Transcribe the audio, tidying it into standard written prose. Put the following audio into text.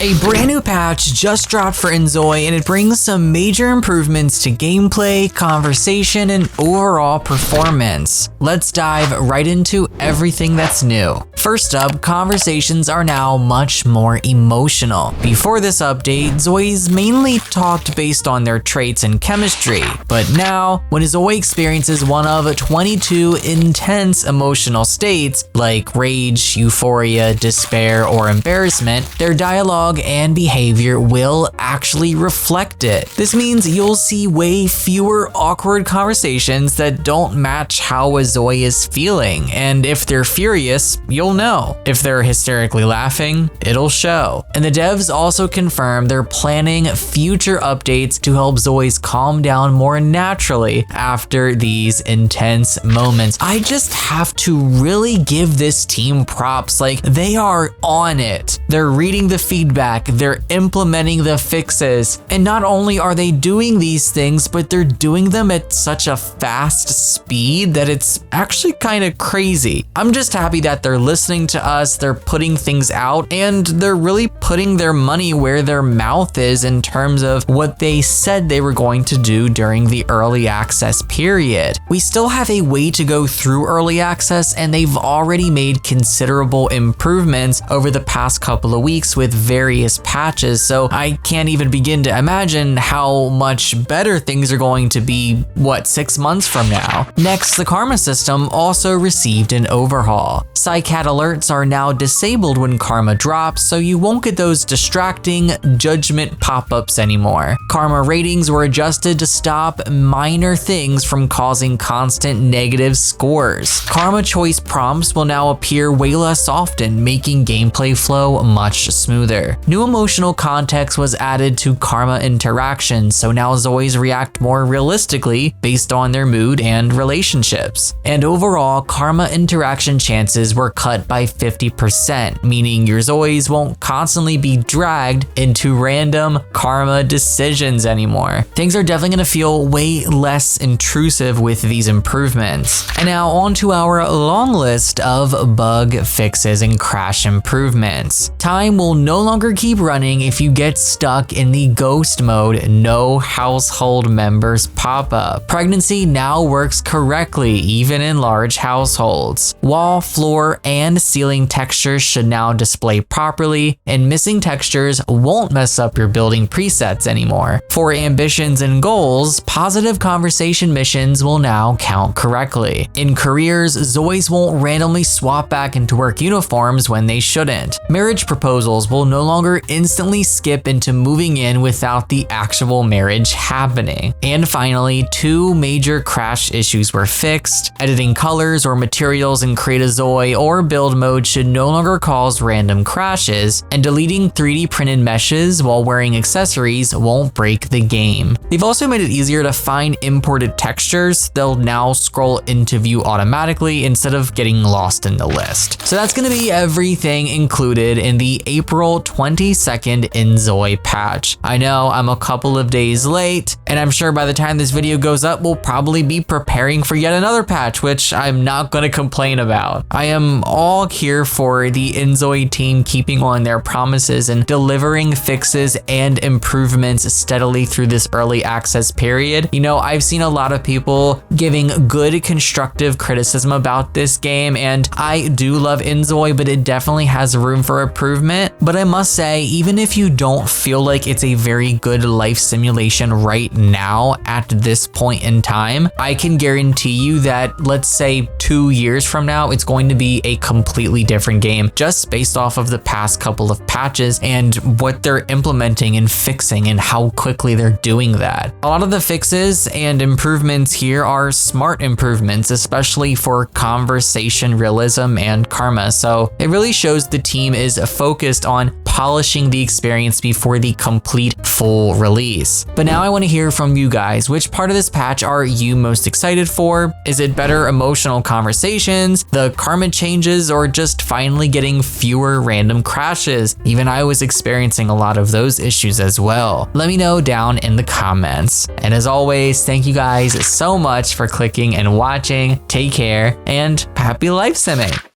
A brand new patch just dropped for inZOI, and it brings some major improvements to gameplay, conversation, and overall performance. Let's dive right into everything that's new. First up, conversations are now much more emotional. Before this update, ZOIs mainly talked based on their traits and chemistry, but now, when ZOI experiences one of 22 intense emotional states, like rage, euphoria, despair, or embarrassment, their dialogue and behavior will actually reflect it. This means you'll see way fewer awkward conversations that don't match how a ZOI is feeling, and if they're furious, you'll know. If they're hysterically laughing, it'll show. And the devs also confirm they're planning future updates to help ZOIs calm down more naturally after these intense moments. I just have to really give this team props. Like, they are on it. They're reading the feedback, they're implementing the fixes, and not only are they doing these things, but they're doing them at such a fast speed that it's actually kind of crazy. I'm just happy that they're listening to us, they're putting things out, and they're really putting their money where their mouth is in terms of what they said they were going to do during the early access period. We still have a way to go through early access, and they've already made considerable improvements over the past couple of weeks with various patches, so I can't even begin to imagine how much better things are going to be, 6 months from now. Next, the karma system also received an overhaul. Psycat alerts are now disabled when karma drops, so you won't get those distracting judgment pop-ups anymore. Karma ratings were adjusted to stop minor things from causing constant negative scores. Karma choice prompts will now appear way less often, making gameplay flow much smoother. New emotional context was added to karma interactions, so now ZOIs react more realistically based on their mood and relationships. And overall, karma interaction chances were cut by 50%, meaning your ZOIs won't constantly be dragged into random karma decisions anymore. Things are definitely going to feel way less intrusive with these improvements. And now on to our long list of bug fixes and crash improvements. Time will no longer keep running if you get stuck in the ghost mode no household members pop-up. Pregnancy now works correctly even in large households. Wall, floor, and ceiling textures should now display properly, and missing textures won't mess up your building presets anymore. For ambitions and goals, positive conversation missions will now count correctly. In careers, ZOIs won't randomly swap back into work uniforms when they shouldn't. Marriage proposals will no longer instantly skip into moving in without the actual marriage happening. And finally, 2 major crash issues were fixed. Editing colors or materials in Create a ZOI or build mode should no longer cause random crashes, and deleting 3D printed meshes while wearing accessories won't break the game. They've also made it easier to find imported textures. They'll now scroll into view automatically instead of getting lost in the list. So that's going to be everything included in the April 22nd inZOI patch. I know I'm a couple of days late, and I'm sure by the time this video goes up, we'll probably be preparing for yet another patch, which I'm not going to complain about. I am all here for the inZOI team keeping on their promises and delivering fixes and improvements steadily through this early access period. You know, I've seen a lot of people giving good constructive criticism about this game, and I do love inZOI, but it definitely has room for improvement. But I must say, even if you don't feel like it's a very good life simulation right now at this point in time, I can guarantee you that, let's say 2 years from now, it's going to be a completely different game just based off of the past couple of patches and what they're implementing and fixing and how quickly they're doing that. A lot of the fixes and improvements here are smart improvements, especially for conversation realism and karma. So it really shows the team is focused on polishing the experience before the complete full release. But now I want to hear from you guys. Which part of this patch are you most excited for? Is it better emotional conversations, the karma changes, or just finally getting fewer random crashes? Even I was experiencing a lot of those issues as well. Let me know down in the comments. And as always, thank you guys so much for clicking and watching. Take care and happy life simming.